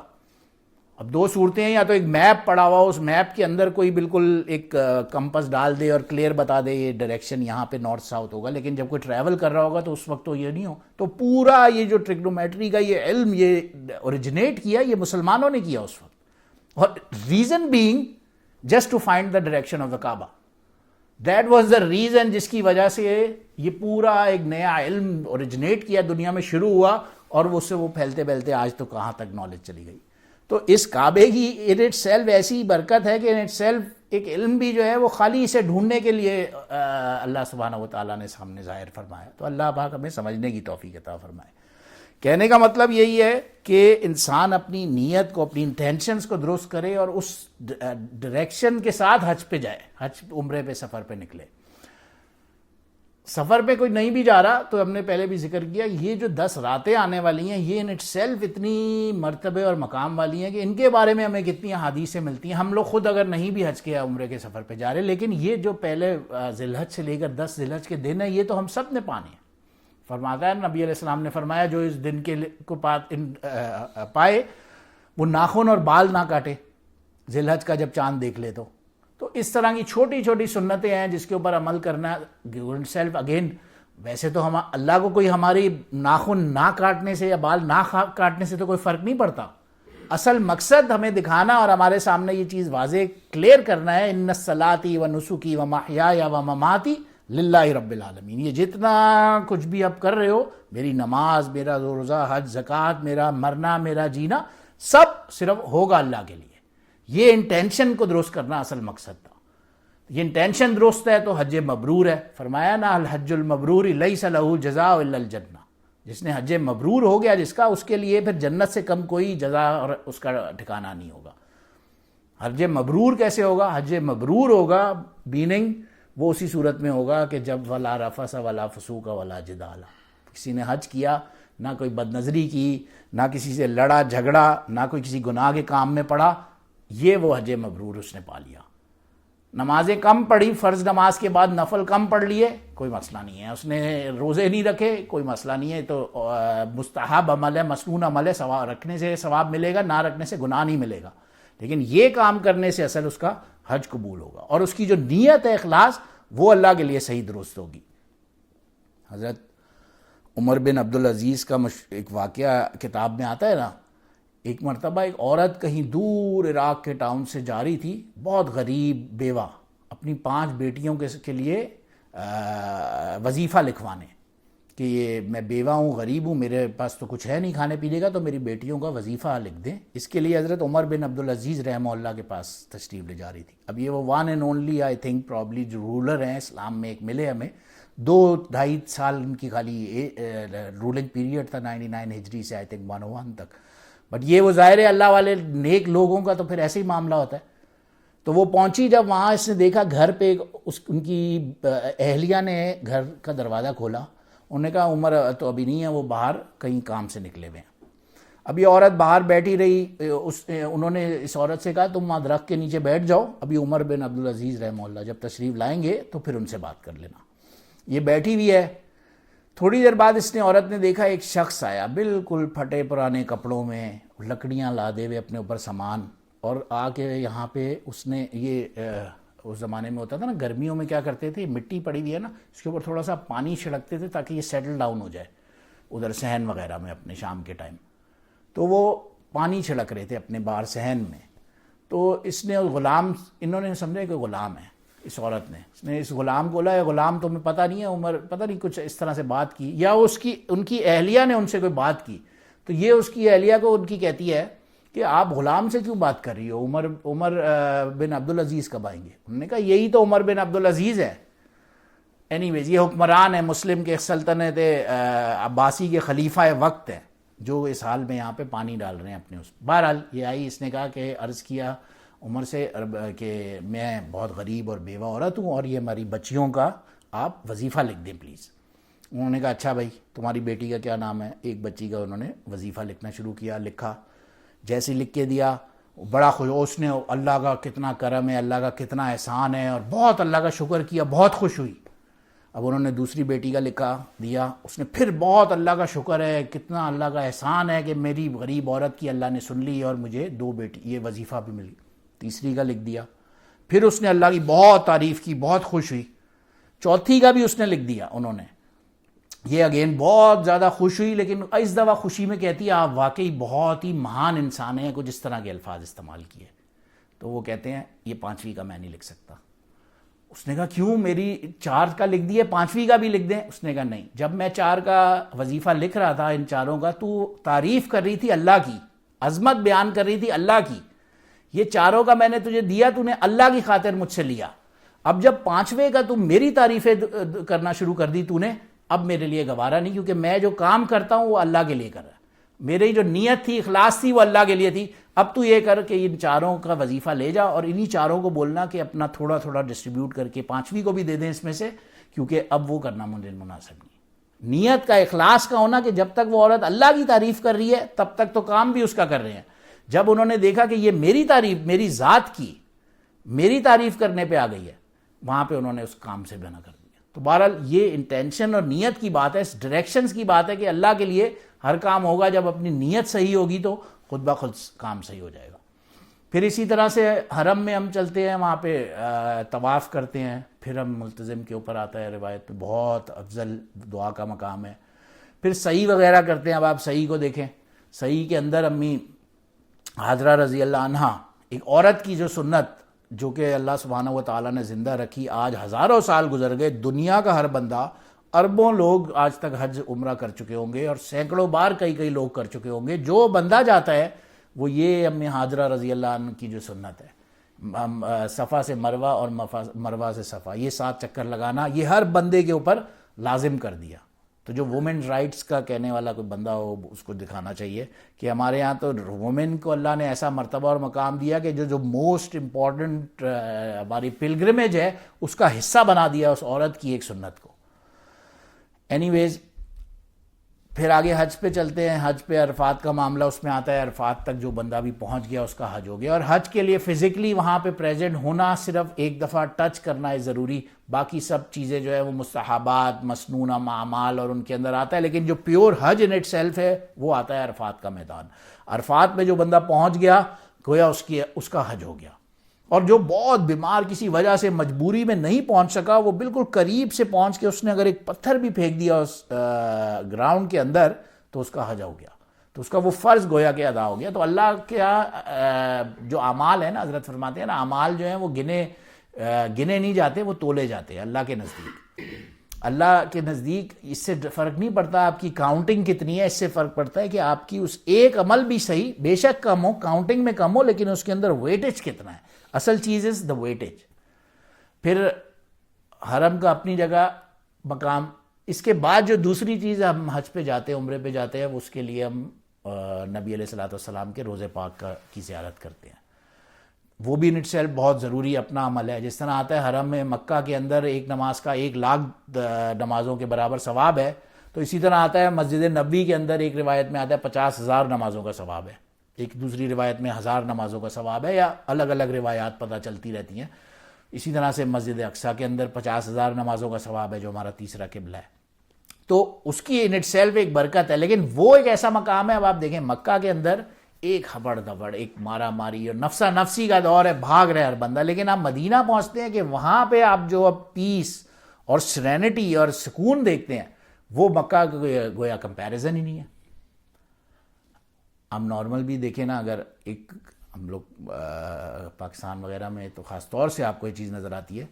اب 2 صورتیں ہیں، یا تو ایک میپ پڑا ہوا، اس میپ کے اندر کوئی بالکل ایک کمپس ڈال دے اور کلیئر بتا دے یہ ڈائریکشن یہاں پہ نارتھ ساؤتھ ہوگا. لیکن جب کوئی ٹریول کر رہا ہوگا تو اس وقت تو یہ نہیں ہو. تو پورا یہ جو ٹریگنومیٹری کا یہ علم یہ اوریجنیٹ کیا، یہ مسلمانوں نے کیا اس وقت. اور reason being just to find the direction of the Kaaba. That was the reason جس کی وجہ سے یہ پورا ایک نیا علم اوریجنیٹ کیا، دنیا میں شروع ہوا، اور اس سے وہ پھیلتے پھیلتے آج تو کہاں تک نالج چلی گئی. تو اس کعبے کی ان اٹ سیلف ایسی برکت ہے کہ ان اٹ سیلف ایک علم بھی جو ہے وہ خالی اسے ڈھونڈنے کے لیے اللہ سبحانہ و تعالیٰ نے سامنے ظاہر فرمایا. تو اللہ پاک ہمیں سمجھنے کی توفیق عطا فرمائے. کہنے کا مطلب یہی ہے کہ انسان اپنی نیت کو، اپنی انٹینشنز کو درست کرے اور اس ڈائریکشن کے ساتھ حج پہ جائے، حج عمرے پہ سفر پہ نکلے. سفر پہ کوئی نہیں بھی جا رہا تو ہم نے پہلے بھی ذکر کیا، یہ جو 10 راتیں آنے والی ہیں یہ ان اٹ سیلف اتنی مرتبے اور مقام والی ہیں کہ ان کے بارے میں ہمیں کتنی احادیثیں ملتی ہیں. ہم لوگ خود اگر نہیں بھی حج کیا عمرے کے سفر پہ جا رہے، لیکن یہ جو پہلے ذی الحج سے لے کر 10 ذی الحج کے دن ہیں، یہ تو ہم سب نے پانے ہیں. فرماتا ہے نبی علیہ السلام نے فرمایا جو اس دن کے کو پائے وہ ناخن اور بال نہ کاٹے ذی الحج کا جب چاند دیکھ لے. تو اس طرح کی چھوٹی چھوٹی سنتیں ہیں جس کے اوپر عمل کرنا سیلف. اگین ویسے تو ہم اللہ کو کوئی ہماری ناخن نہ کاٹنے سے یا بال نہ کاٹنے سے تو کوئی فرق نہیں پڑتا. اصل مقصد ہمیں دکھانا اور ہمارے سامنے یہ چیز واضح کلیئر کرنا ہے، ان صلاتی و نسکی و محیایا و مماتی للہ رب العالمین. یہ جتنا کچھ بھی آپ کر رہے ہو، میری نماز، میرا روزہ، حج، زکوٰۃ، میرا مرنا، میرا جینا، سب صرف ہوگا اللہ کے لیے. یہ انٹینشن کو درست کرنا اصل مقصد تھا. یہ انٹینشن درست ہے تو حج مبرور ہے. فرمایا نا الحج المبرور لیس لہ جزاء الا الجنہ. جس نے حج مبرور ہو گیا جس کا، اس کے لیے پھر جنت سے کم کوئی جزا اور اس کا ٹھکانہ نہیں ہوگا. حج مبرور کیسے ہوگا؟ حج مبرور ہوگا میننگ وہ اسی صورت میں ہوگا کہ جب ولا رفث ولا فسوق ولا جدال، کسی نے حج کیا، نہ کوئی بد نظری کی، نہ کسی سے لڑا جھگڑا، نہ کوئی کسی گناہ کے کام میں پڑا، یہ وہ حج مبرور اس نے پا لیا. نمازیں کم پڑھی، فرض نماز کے بعد نفل کم پڑھ لیے، کوئی مسئلہ نہیں ہے. اس نے روزے نہیں رکھے، کوئی مسئلہ نہیں ہے. تو مستحب عمل ہے، مسنون عمل ہے، رکھنے سے ثواب ملے گا، نہ رکھنے سے گناہ نہیں ملے گا. لیکن یہ کام کرنے سے اصل اس کا حج قبول ہوگا، اور اس کی جو نیت ہے اخلاص وہ اللہ کے لیے صحیح درست ہوگی. حضرت عمر بن عبدالعزیز کا ایک واقعہ کتاب میں آتا ہے نا، ایک مرتبہ ایک عورت کہیں دور عراق کے ٹاؤن سے جا رہی تھی، بہت غریب بیوہ، اپنی 5 بیٹیوں کے لیے وظیفہ لکھوانے کہ یہ میں بیوہ ہوں، غریب ہوں، میرے پاس تو کچھ ہے نہیں کھانے پینے کا، تو میری بیٹیوں کا وظیفہ لکھ دیں۔ اس کے لیے حضرت عمر بن عبدالعزیز رحمہ اللہ کے پاس تشریف لے جا رہی تھی۔ اب یہ وہ one and only I think probably جو رولر ہیں اسلام میں ایک ملے ہمیں، 2-2.5 سال ان کی خالی رولنگ پیریڈ تھا، 99 ہجری سے آئی تھنک 101 تک۔ بٹ یہ وہ ظاہر ہے اللہ والے نیک لوگوں کا تو پھر ایسے ہی معاملہ ہوتا ہے۔ تو وہ پہنچی، جب وہاں اس نے دیکھا گھر پہ ان کی اہلیہ نے گھر کا دروازہ کھولا، انہوں نے کہا عمر تو ابھی نہیں ہے، وہ باہر کہیں کام سے نکلے ہوئے ہیں۔ اب یہ عورت باہر بیٹھی رہی، انہوں نے اس عورت سے کہا تم وہاں درخت کے نیچے بیٹھ جاؤ، ابھی عمر بن عبدالعزیز رحمہ اللہ جب تشریف لائیں گے تو پھر ان سے بات کر لینا۔ یہ بیٹھی ہوئی ہے، تھوڑی دیر بعد اس نے عورت نے دیکھا ایک شخص آیا بالکل پھٹے پرانے کپڑوں میں، لکڑیاں لادے ہوئے اپنے اوپر سامان، اور آ کے یہاں پہ اس نے یہ اس زمانے میں ہوتا تھا نا، گرمیوں میں کیا کرتے تھے، مٹی پڑی ہوئی ہے نا، اس کے اوپر تھوڑا سا پانی چھڑکتے تھے تاکہ یہ سیٹل ڈاؤن ہو جائے ادھر صحن وغیرہ میں اپنے شام کے ٹائم۔ تو وہ پانی چھڑک رہے تھے اپنے باہر صحن میں، تو اس نے غلام، انہوں نے سمجھا کہ غلام ہے، اس عورت نے، اس نے اس غلام کو بولا، غلام تمہیں پتہ نہیں ہے عمر، پتہ نہیں کچھ اس طرح سے بات کی، یا ان کی اہلیہ نے ان سے کوئی بات کی، تو یہ اس کی اہلیہ کو ان کی کہتی ہے کہ آپ غلام سے کیوں بات کر رہی ہو، عمر بن عبدالعزیز کب آئیں گے؟ انہوں نے کہا یہی تو عمر بن عبدالعزیز ہے، اینی ویز یہ حکمران ہے، مسلم کے سلطنت عباسی کے خلیفہ وقت ہے، جو اس حال میں یہاں پہ پانی ڈال رہے ہیں اپنے اس۔ بہرحال یہ آئی، اس نے کہا کہ عرض کیا عمر سے کہ میں بہت غریب اور بیوہ عورت ہوں، اور یہ ہماری بچیوں کا آپ وظیفہ لکھ دیں پلیز۔ انہوں نے کہا اچھا بھائی تمہاری بیٹی کا کیا نام ہے؟ ایک بچی کا انہوں نے وظیفہ لکھنا شروع کیا، لکھا، جیسے لکھ کے دیا بڑا خوش، اس نے اللہ کا کتنا کرم ہے، اللہ کا کتنا احسان ہے، اور بہت اللہ کا شکر کیا، بہت خوش ہوئی۔ اب انہوں نے دوسری بیٹی کا لکھا دیا، اس نے پھر بہت اللہ کا شکر ہے، کتنا اللہ کا احسان ہے کہ میری غریب عورت کی اللہ نے سن لی اور مجھے 2 بیٹی یہ وظیفہ بھی ملی۔ تیسری کا لکھ دیا، پھر اس نے اللہ کی بہت تعریف کی، بہت خوش ہوئی۔ چوتھی کا بھی اس نے لکھ دیا انہوں نے، یہ اگین بہت زیادہ خوش ہوئی، لیکن اس دفعہ خوشی میں کہتی ہے آپ واقعی بہت ہی مہان انسان ہیں، کچھ اس طرح کے الفاظ استعمال کیے۔ تو وہ کہتے ہیں یہ 5ویں کا میں نہیں لکھ سکتا۔ اس نے کہا کیوں، میری 4 کا لکھ دیے، 5ویں کا بھی لکھ دیں؟ اس نے کہا نہیں، جب میں 4 کا وظیفہ لکھ رہا تھا ان چاروں کا، تو تعریف کر رہی تھی اللہ کی، عظمت بیان کر رہی تھی اللہ کی، یہ 4 کا میں نے تجھے دیا، تو نے اللہ کی خاطر مجھ سے لیا، اب جب 5ویں کا تم میری تعریفیں کرنا شروع کر دی تو نے، اب میرے لیے گوارا نہیں، کیونکہ میں جو کام کرتا ہوں وہ اللہ کے لیے کر رہا ہے، میری جو نیت تھی، اخلاص تھی، وہ اللہ کے لیے تھی۔ اب تو یہ کر کہ ان 4 کا وظیفہ لے جا، اور انہی 4 کو بولنا کہ اپنا تھوڑا تھوڑا ڈسٹریبیوٹ کر کے 5ویں کو بھی دے دیں اس میں سے، کیونکہ اب وہ کرنا مجھے مناسب نہیں۔ نیت کا، اخلاص کا ہونا کہ جب تک وہ عورت اللہ کی تعریف کر رہی ہے تب تک تو کام بھی اس کا کر رہے ہیں، جب انہوں نے دیکھا کہ یہ میری تعریف، میری ذات کی، میری تعریف کرنے پہ آ گئی ہے، وہاں پہ انہوں نے اس کام سے بنا کر دیا۔ تو بہرحال یہ انٹینشن اور نیت کی بات ہے، اس ڈائریکشنز کی بات ہے کہ اللہ کے لیے ہر کام ہوگا، جب اپنی نیت صحیح ہوگی تو خود بخود کام صحیح ہو جائے گا۔ پھر اسی طرح سے حرم میں ہم چلتے ہیں، وہاں پہ طواف کرتے ہیں، پھر ہم ملتزم کے اوپر آتا ہے روایت میں بہت افضل دعا کا مقام ہے، پھر سعی وغیرہ کرتے ہیں۔ اب آپ سعی کو دیکھیں، سعی کے اندر امی حاضرہ رضی اللہ عنہا، ایک عورت کی جو سنت جو کہ اللہ سبحانہ و تعالیٰ نے زندہ رکھی، آج ہزاروں سال گزر گئے، دنیا کا ہر بندہ، اربوں لوگ آج تک حج عمرہ کر چکے ہوں گے، اور سینکڑوں بار کئی لوگ کر چکے ہوں گے، جو بندہ جاتا ہے وہ یہ امی حاضرہ رضی اللہ عنہ کی جو سنت ہے، صفا سے مروہ اور مروہ سے صفا، یہ 7 چکر لگانا، یہ ہر بندے کے اوپر لازم کر دیا۔ تو جو وومن رائٹس کا کہنے والا کوئی بندہ ہو، اس کو دکھانا چاہیے کہ ہمارے ہاں تو وومن کو اللہ نے ایسا مرتبہ اور مقام دیا کہ جو موسٹ امپورٹنٹ ہماری پلگرمیج ہے اس کا حصہ بنا دیا اس عورت کی ایک سنت کو۔ اینی ویز پھر آگے حج پہ چلتے ہیں، حج پہ عرفات کا معاملہ اس میں آتا ہے، عرفات تک جو بندہ بھی پہنچ گیا اس کا حج ہو گیا، اور حج کے لیے فزیکلی وہاں پہ پریزنٹ ہونا، صرف ایک دفعہ ٹچ کرنا ہے ضروری، باقی سب چیزیں جو ہے وہ مستحبات، مسنونہ اعمال اور ان کے اندر آتا ہے، لیکن جو pure Hajj in it self ہے وہ آتا ہے عرفات کا میدان۔ عرفات میں جو بندہ پہنچ گیا گویا اس کا حج ہو گیا۔ اور جو بہت بیمار کسی وجہ سے مجبوری میں نہیں پہنچ سکا، وہ بالکل قریب سے پہنچ کے اس نے اگر ایک پتھر بھی پھینک دیا اس گراؤنڈ کے اندر تو اس کا حج ہو گیا، تو اس کا وہ فرض گویا کہ ادا ہو گیا۔ تو اللہ کا جو اعمال ہیں نا، حضرت فرماتے ہیں نا، اعمال جو ہیں وہ گنے نہیں جاتے، وہ تولے جاتے ہیں اللہ کے نزدیک۔ اللہ کے نزدیک اس سے فرق نہیں پڑتا آپ کی کاؤنٹنگ کتنی ہے، اس سے فرق پڑتا ہے کہ آپ کی اس ایک عمل بھی صحیح، بے شک کم ہو، کاؤنٹنگ میں کم ہو، لیکن اس کے اندر ویٹیج کتنا ہے۔ اصل چیز از دا ویٹیج۔ پھر حرم کا اپنی جگہ مقام، اس کے بعد جو دوسری چیز ہم حج پہ جاتے ہیں، عمرے پہ جاتے ہیں، اس کے لیے ہم نبی علیہ الصلوۃ والسلام کے روضے پاک کی زیارت کرتے ہیں۔ وہ بھی ان اٹ سیلف بہت ضروری اپنا عمل ہے۔ جس طرح آتا ہے حرم میں مکہ کے اندر ایک نماز کا 1,00,000 نمازوں کے برابر ثواب ہے، تو اسی طرح آتا ہے مسجد نبوی کے اندر ایک روایت میں آتا ہے 50,000 نمازوں کا ثواب ہے، ایک دوسری روایت میں 1000 نمازوں کا ثواب ہے، یا الگ الگ روایات پتہ چلتی رہتی ہیں۔ اسی طرح سے مسجد اقصیٰ کے اندر 50,000 نمازوں کا ثواب ہے، جو ہمارا تیسرا قبلہ ہے، تو اس کی ان اٹ سیلف ایک برکت ہے۔ لیکن وہ ایک ایسا مقام ہے، اب آپ دیکھیں مکہ کے اندر ایک ہبڑ دبڑ، ایک مارا ماری اور نفسا نفسی کا دور ہے، بھاگ رہے ہر بندہ، لیکن آپ مدینہ پہنچتے ہیں کہ وہاں پہ آپ جو اب پیس اور سرینٹی اور سکون دیکھتے ہیں، وہ مکہ کا گویا کمپیریزن ہی نہیں ہے۔ ہم نارمل بھی دیکھیں نا، اگر ایک ہم لوگ پاکستان وغیرہ میں تو خاص طور سے آپ کو یہ چیز نظر آتی ہے،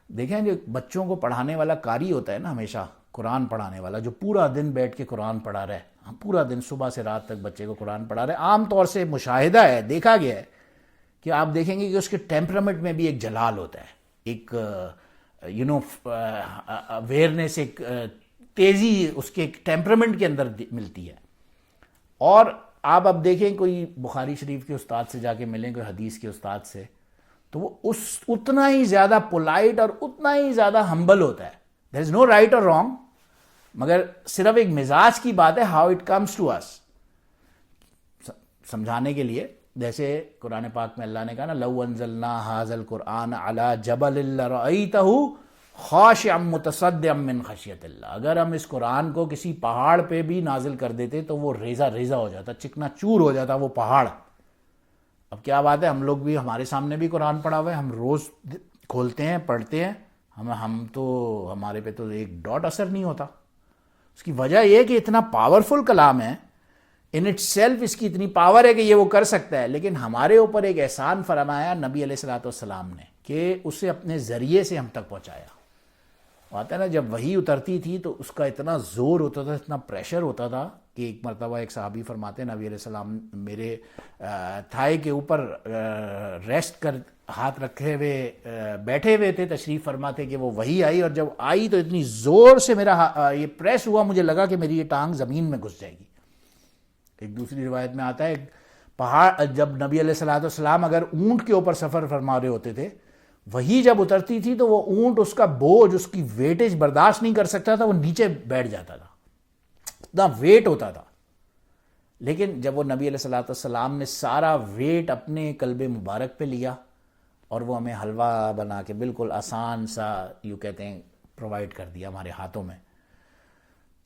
دیکھیں جو بچوں کو پڑھانے والا قاری ہوتا ہے نا، ہمیشہ قرآن پڑھانے والا، جو پورا دن بیٹھ کے قرآن پڑھا رہا ہے، پورا دن صبح سے رات تک بچے کو قرآن پڑھا رہے ہیں، عام طور سے مشاہدہ ہے، دیکھا گیا ہے کہ آپ دیکھیں گے کہ اس کے ٹیمپرامنٹ میں بھی ایک جلال ہوتا ہے، ایک اویئرنیس، ایک تیزی اس کے ٹیمپرامنٹ کے اندر ملتی ہے۔ اور آپ اب دیکھیں کوئی بخاری شریف کے استاد سے جا کے ملیں، کوئی حدیث کے استاد سے، تو وہ اتنا ہی زیادہ پولائٹ اور اتنا ہی زیادہ ہمبل ہوتا ہے۔ دیر از نو رائٹ اور رانگ، مگر صرف ایک مزاج کی بات ہے، ہاؤ اٹ کمز ٹو اس، سمجھانے کے لیے۔ جیسے قرآن پاک میں اللہ نے کہا نا، لو انزلنا ھذا القرآن علی جبل لرأیتہ خاشعا متصدعا من خشیۃ اللہ، اگر ہم اس قرآن کو کسی پہاڑ پہ بھی نازل کر دیتے تو وہ ریزہ ریزہ ہو جاتا، چکنا چور ہو جاتا وہ پہاڑ۔ اب کیا بات ہے، ہم لوگ بھی، ہمارے سامنے بھی قرآن پڑھا ہوا ہے، ہم روز کھولتے ہیں، پڑھتے ہیں، ہم تو ہمارے پہ تو ایک ڈاٹ اثر نہیں ہوتا۔ اس کی وجہ یہ ہے کہ اتنا پاورفل کلام ہے، ان اٹ سیلف اس کی اتنی پاور ہے کہ یہ وہ کر سکتا ہے، لیکن ہمارے اوپر ایک احسان فرمایا نبی علیہ الصلوۃ والسلام نے کہ اسے اپنے ذریعے سے ہم تک پہنچایا۔ آتا ہے نا، جب وحی اترتی تھی تو اس کا اتنا زور ہوتا تھا، اتنا پریشر ہوتا تھا کہ ایک مرتبہ ایک صحابی فرماتے ہیں نبی علیہ السلام میرے تھائی کے اوپر ریسٹ کر ہاتھ رکھے ہوئے بیٹھے ہوئے تھے، تشریف فرماتے کہ وہ وحی آئی، اور جب آئی تو اتنی زور سے میرا یہ پریس ہوا، مجھے لگا کہ میری یہ ٹانگ زمین میں گھس جائے گی۔ ایک دوسری روایت میں آتا ہے پہاڑ، جب نبی علیہ الصلوۃ والسلام اگر اونٹ کے اوپر سفر فرما رہے ہوتے تھے، وہی جب اترتی تھی تو وہ اونٹ اس کا بوجھ، اس کی ویٹیج برداشت نہیں کر سکتا تھا، وہ نیچے بیٹھ جاتا تھا، اتنا ویٹ ہوتا تھا۔ لیکن جب وہ نبی علیہ الصلوۃ والسلام نے سارا ویٹ اپنے قلب مبارک پہ لیا اور وہ ہمیں حلوہ بنا کے بالکل آسان سا یوں کہتے ہیں پرووائڈ کر دیا ہمارے ہاتھوں میں،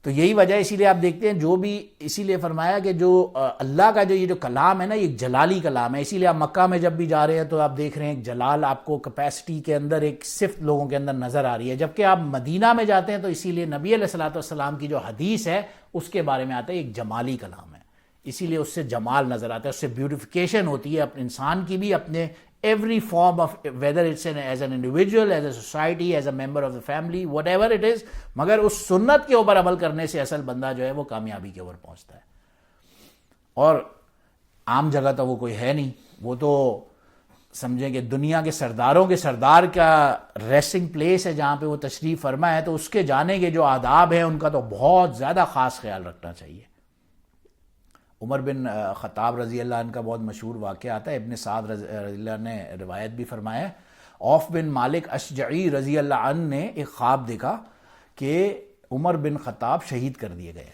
تو یہی وجہ، اسی لیے آپ دیکھتے ہیں جو بھی، اسی لیے فرمایا کہ جو اللہ کا جو یہ جو کلام ہے نا، یہ جلالی کلام ہے، اسی لیے آپ مکہ میں جب بھی جا رہے ہیں تو آپ دیکھ رہے ہیں ایک جلال آپ کو کیپیسٹی کے اندر ایک صفت لوگوں کے اندر نظر آ رہی ہے، جبکہ آپ مدینہ میں جاتے ہیں تو اسی لیے نبی علیہ الصلوۃ والسلام کی جو حدیث ہے اس کے بارے میں آتا ہے ایک جمالی کلام ہے، اسی لیے اس سے جمال نظر آتا ہے، اس سے بیوٹیفیکیشن ہوتی ہے اپنے انسان کی بھی، اپنے every form of whether it's as an individual, as a society, as a member of the family, whatever it is، مگر اس سنت کے اوپر عمل کرنے سے اصل بندہ جو ہے وہ کامیابی کے اوپر پہنچتا ہے۔ اور عام جگہ تو وہ کوئی ہے نہیں، وہ تو سمجھیں کہ دنیا کے سرداروں کے سردار کا ریسٹنگ پلیس ہے جہاں پہ وہ تشریف فرما ہے، تو اس کے جانے کے جو آداب ہیں ان کا تو بہت زیادہ خاص خیال رکھنا چاہیے۔ عمر بن خطاب رضی اللہ عنہ کا بہت مشہور واقعہ آتا ہے، ابن سعد رضی اللہ عنہ نے روایت بھی فرمایا ہے، عوف بن مالک اشجعی رضی اللہ عنہ نے ایک خواب دیکھا کہ عمر بن خطاب شہید کر دیے گئے،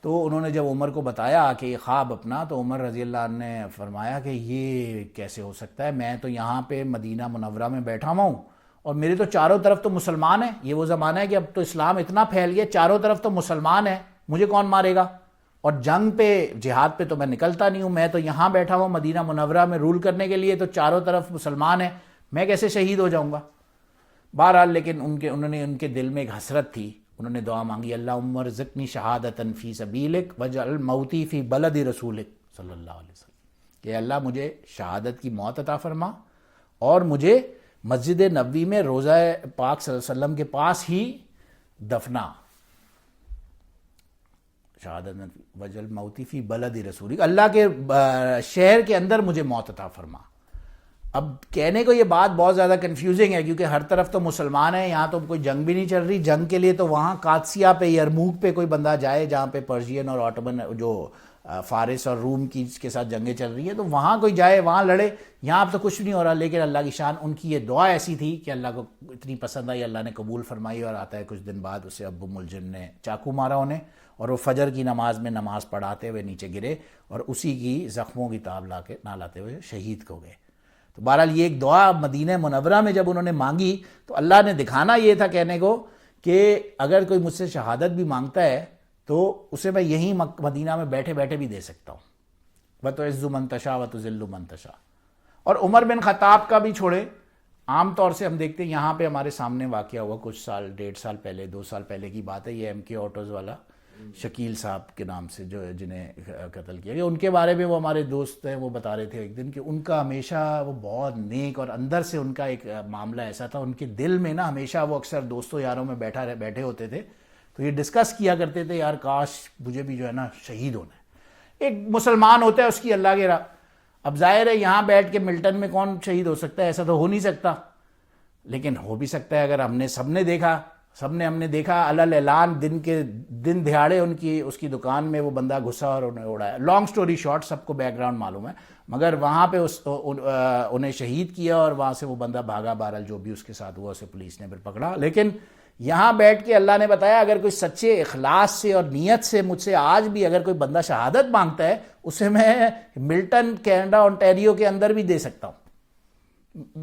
تو انہوں نے جب عمر کو بتایا کہ یہ خواب اپنا، تو عمر رضی اللہ عنہ نے فرمایا کہ یہ کیسے ہو سکتا ہے، میں تو یہاں پہ مدینہ منورہ میں بیٹھا ہوا ہوں اور میرے تو چاروں طرف تو مسلمان ہیں، یہ وہ زمانہ ہے کہ اب تو اسلام اتنا پھیل گیا، چاروں طرف تو مسلمان ہیں، مجھے کون مارے گا؟ اور جنگ پہ جہاد پہ تو میں نکلتا نہیں ہوں، میں تو یہاں بیٹھا ہوں مدینہ منورہ میں رول کرنے کے لیے، تو چاروں طرف مسلمان ہیں، میں کیسے شہید ہو جاؤں گا؟ بہرحال لیکن ان کے دل میں ایک حسرت تھی، انہوں نے دعا مانگی، اللہم ارزقنی شہادۃ فی سبیلک واجعل موتی فی بلد رسولک صلی اللہ علیہ وسلم، کہ اللہ مجھے شہادت کی موت عطا فرما اور مجھے مسجد نبوی میں روضہ پاک صلی اللہ علیہ وسلم کے پاس ہی دفنا، شہادت وجل موتی فی بلد رسولک، اللہ کے شہر کے اندر مجھے موت عطا فرما۔ اب کہنے کو یہ بات بہت زیادہ کنفیوزنگ ہے کیونکہ ہر طرف تو مسلمان ہیں، یہاں تو کوئی جنگ بھی نہیں چل رہی، جنگ کے لیے تو وہاں قادسیہ پہ یرموک پہ کوئی بندہ جائے جہاں پہ پرشین اور آٹومن جو فارس اور روم کی کے ساتھ جنگیں چل رہی ہیں، تو وہاں کوئی جائے وہاں لڑے، یہاں اب تو کچھ نہیں ہو رہا، لیکن اللہ کی شان، ان کی یہ دعا ایسی تھی کہ اللہ کو اتنی پسند آئی، اللہ نے قبول فرمائی، اور آتا ہے کچھ دن بعد اسے ابو ملجم نے چاقو مارا انہیں، اور وہ فجر کی نماز میں نماز پڑھاتے ہوئے نیچے گرے اور اسی کی زخموں کی تاب نہ لاتے ہوئے شہید ہو گئے۔ تو بہرحال یہ ایک دعا مدینہ منورہ میں جب انہوں نے مانگی تو اللہ نے دکھانا یہ تھا کہنے کو کہ اگر کوئی مجھ سے شہادت بھی مانگتا ہے تو اسے میں یہیں مدینہ میں بیٹھے بیٹھے بھی دے سکتا ہوں، وَتُعِزُّ مَن تَشَاءُ وَتُذِلُّ مَن تَشَاءُ۔ اور عمر بن خطاب کا بھی چھوڑے، عام طور سے ہم دیکھتے ہیں یہاں پہ ہمارے سامنے واقعہ ہوا کچھ سال، 1.5 سال پہلے، 2 سال پہلے کی بات ہے، یہ ایم کے آٹوز والا شکیل صاحب کے نام سے جو جنہیں قتل کیا گیا، ان کے بارے میں وہ ہمارے دوست ہیں، وہ بتا رہے تھے ایک دن کہ ان کا ہمیشہ وہ بہت نیک، اور اندر سے ان کا ایک معاملہ ایسا تھا، ان کے دل میں نا ہمیشہ وہ اکثر دوستوں یاروں میں بیٹھے ہوتے تھے تو یہ ڈسکس کیا کرتے تھے، یار کاش مجھے بھی جو ہے نا شہید ہونا ہے۔ ایک مسلمان ہوتا ہے اس کی اللہ کے راہ، اب ظاہر ہے یہاں بیٹھ کے ملٹن میں کون شہید ہو سکتا ہے، ایسا تو ہو نہیں سکتا، لیکن ہو بھی سکتا ہے اگر ہم نے دیکھا علل اعلان دن دہاڑے اس کی دکان میں وہ بندہ گھسا اور انہیں اڑایا، لانگ سٹوری شارٹ، سب کو بیک گراؤنڈ معلوم ہے، مگر وہاں پہ انہیں شہید کیا اور وہاں سے وہ بندہ بھاگا، بہرحال جو بھی اس کے ساتھ ہوا اسے پولیس نے پھر پکڑا۔ لیکن یہاں بیٹھ کے اللہ نے بتایا اگر کوئی سچے اخلاص سے اور نیت سے مجھ سے آج بھی اگر کوئی بندہ شہادت مانگتا ہے اسے میں ملٹن کینیڈا انٹیریو کے اندر بھی دے سکتا ہوں،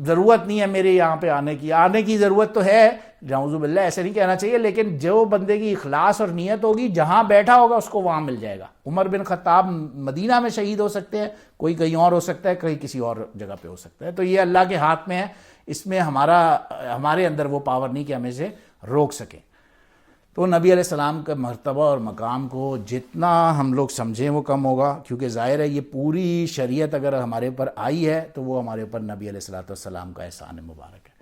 ضرورت نہیں ہے میرے یہاں پہ آنے کی ضرورت تو ہے، نعوذ باللہ ایسے نہیں کہنا چاہیے، لیکن جو بندے کی اخلاص اور نیت ہوگی جہاں بیٹھا ہوگا اس کو وہاں مل جائے گا۔ عمر بن خطاب مدینہ میں شہید ہو سکتے ہیں، کوئی کہیں اور ہو سکتا ہے، کوئی کسی اور جگہ پہ ہو سکتا ہے، تو یہ اللہ کے ہاتھ میں ہے، اس میں ہمارے اندر وہ پاور نہیں کہ ہمیں سے روک سکے۔ تو نبی علیہ السلام کا مرتبہ اور مقام کو جتنا ہم لوگ سمجھیں وہ کم ہوگا، کیونکہ ظاہر ہے یہ پوری شریعت اگر ہمارے اوپر آئی ہے تو وہ ہمارے اوپر نبی علیہ السلام کا احسان مبارک ہے۔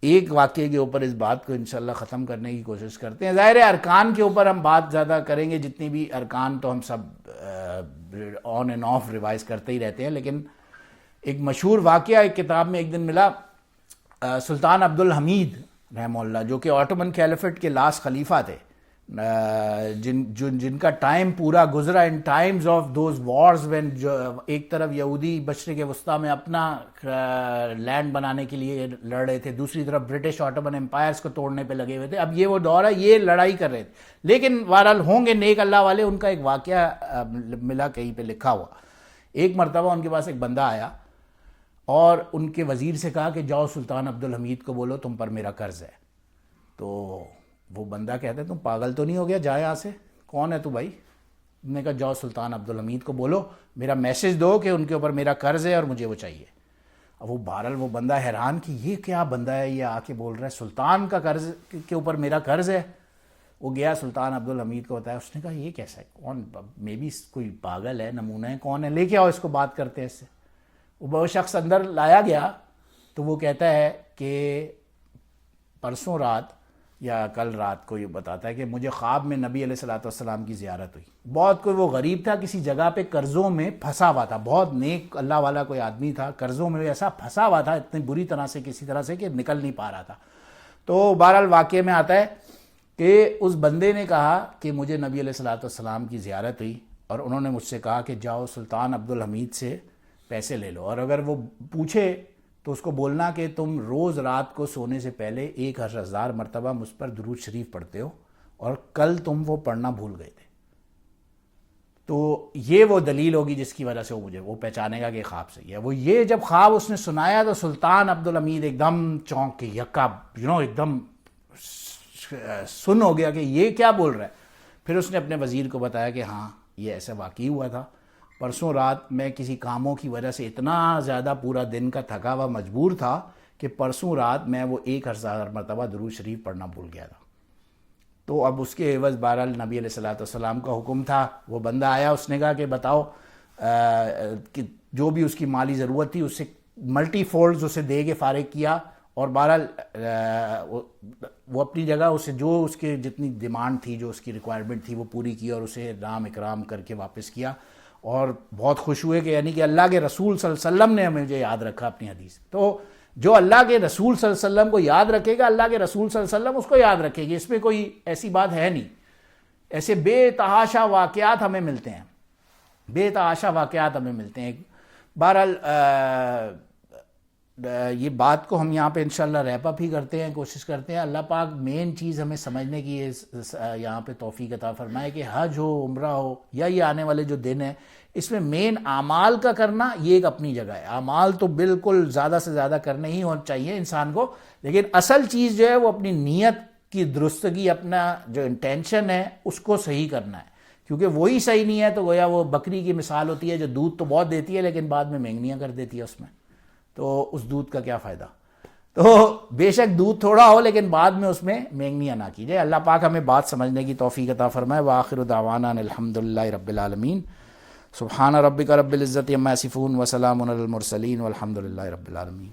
ایک واقعے کے اوپر اس بات کو انشاءاللہ ختم کرنے کی کوشش کرتے ہیں۔ ظاہر ہے ارکان کے اوپر ہم بات زیادہ کریں گے، جتنی بھی ارکان تو ہم سب آن اینڈ آف ریوائز کرتے ہی رہتے ہیں، لیکن ایک مشہور واقعہ ایک کتاب میں ایک دن ملا، سلطان عبد الحمید رحمہ اللہ جو کہ آٹومن خلیفٹ کے لاسٹ خلیفہ تھے، جن کا ٹائم پورا گزرا in times of those wars when, جو ایک طرف یہودی مشرق وسطیٰ میں اپنا لینڈ بنانے کے لیے لڑ رہے تھے، دوسری طرف برٹش آٹومن امپائرز کو توڑنے پہ لگے ہوئے تھے، اب یہ وہ دور ہے، یہ لڑائی کر رہے تھے، لیکن بہرحال ہوں گے نیک اللہ والے، ان کا ایک واقعہ ملا کہیں پہ لکھا ہوا۔ ایک مرتبہ ان کے پاس ایک بندہ آیا اور ان کے وزیر سے کہا کہ جاؤ سلطان عبد الحمید کو بولو تم پر میرا قرض ہے۔ تو وہ بندہ کہتا ہے تم پاگل تو نہیں ہو گیا، جا یہاں سے، کون ہے تو بھائی؟ انہوں نے کہا جاؤ سلطان عبد الحمید کو بولو میرا میسج دو کہ ان کے اوپر میرا قرض ہے اور مجھے وہ چاہیے۔ اب وہ بہرحال وہ بندہ حیران کہ یہ کیا بندہ ہے، یہ آ کے بول رہا ہے سلطان کا قرض کے اوپر میرا قرض ہے۔ وہ گیا سلطان عبد الحمید کو بتایا، اس نے کہا یہ کیسا ہے، کون، مے بی کوئی پاگل ہے، نمونہ ہے، کون ہے، لے کے آؤ اس کو، بات کرتے ہیں اس سے۔ وہ شخص اندر لایا گیا تو وہ کہتا ہے کہ پرسوں رات یا کل رات کو یہ بتاتا ہے کہ مجھے خواب میں نبی علیہ السلام کی زیارت ہوئی، بہت کوئی وہ غریب تھا، کسی جگہ پہ قرضوں میں پھنسا ہوا تھا، بہت نیک اللہ والا کوئی آدمی تھا، قرضوں میں ایسا پھنسا ہوا تھا اتنی بری طرح سے کسی طرح سے کہ نکل نہیں پا رہا تھا۔ تو بہرحال واقعے میں آتا ہے کہ اس بندے نے کہا کہ مجھے نبی علیہ السلام کی زیارت ہوئی اور انہوں نے مجھ سے کہا کہ جاؤ سلطان عبد الحمید سے پیسے لے لو، اور اگر وہ پوچھے تو اس کو بولنا کہ تم روز رات کو سونے سے پہلے 1000 مرتبہ مجھ پر درود شریف پڑھتے ہو اور کل تم وہ پڑھنا بھول گئے تھے۔ تو یہ وہ دلیل ہوگی جس کی وجہ سے وہ پہچانے گا کہ خواب صحیح ہے۔ وہ یہ جب خواب اس نے سنایا تو سلطان عبد الحمید ایک دم چونک کے یکا ایک دم سن ہو گیا کہ یہ کیا بول رہا ہے۔ پھر اس نے اپنے وزیر کو بتایا کہ ہاں یہ ایسا واقعی ہوا تھا، پرسوں رات میں کسی کاموں کی وجہ سے اتنا زیادہ پورا دن کا تھکا ہوا مجبور تھا کہ پرسوں رات میں وہ 1000 مرتبہ درود شریف پڑھنا بھول گیا تھا۔ تو اب اس کے عوض بہرحال نبی علیہ الصلوۃ والسلام کا حکم تھا، وہ بندہ آیا، اس نے کہا کہ بتاؤ کہ جو بھی اس کی مالی ضرورت تھی اس سے ملٹی فولڈز اسے دے کے فارغ کیا، اور بہرحال وہ اپنی جگہ اسے جو اس کے جتنی ڈیمانڈ تھی، جو اس کی ریکوائرمنٹ تھی وہ پوری کی، اور اسے نام اکرام کر کے واپس کیا، اور بہت خوش ہوئے کہ یعنی کہ اللہ کے رسول صلی اللہ علیہ وسلم نے ہمیں مجھے یاد رکھا اپنی حدیث۔ تو جو اللہ کے رسول صلی اللہ علیہ وسلم کو یاد رکھے گا، اللہ کے رسول صلی اللہ علیہ وسلم اس کو یاد رکھے گی، اس میں کوئی ایسی بات ہے نہیں۔ ایسے بے تحاشا واقعات ہمیں ملتے ہیں، بے تحاشا واقعات ہمیں ملتے ہیں۔ بہرحال یہ بات کو ہم یہاں پہ انشاءاللہ ریپ اپ ہی کرتے ہیں، کوشش کرتے ہیں اللہ پاک مین چیز ہمیں سمجھنے کی یہاں پہ توفیق عطا فرمائے کہ حج ہو، عمرہ ہو، یا یہ آنے والے جو دن ہیں، اس میں مین اعمال کا کرنا یہ ایک اپنی جگہ ہے۔ اعمال تو بالکل زیادہ سے زیادہ کرنے ہی ہونا چاہیے انسان کو، لیکن اصل چیز جو ہے وہ اپنی نیت کی درستگی، اپنا جو انٹینشن ہے اس کو صحیح کرنا ہے، کیونکہ وہی صحیح نہیں ہے تو گویا وہ بکری کی مثال ہوتی ہے جو دودھ تو بہت دیتی ہے لیکن بعد میں مینگنیاں کر دیتی ہے اس میں، تو اس دودھ کا کیا فائدہ؟ تو بے شک دودھ تھوڑا ہو لیکن بعد میں اس میں مینگنیاں نہ کیجیے۔ اللہ پاک ہمیں بات سمجھنے کی توفیق عطا فرمائے۔ وآخر دعوانا الحمدللہ رب العالمین۔ سبحان ربک رب العزت عما یصفون وسلام علی المرسلین والحمدللہ رب العالمین۔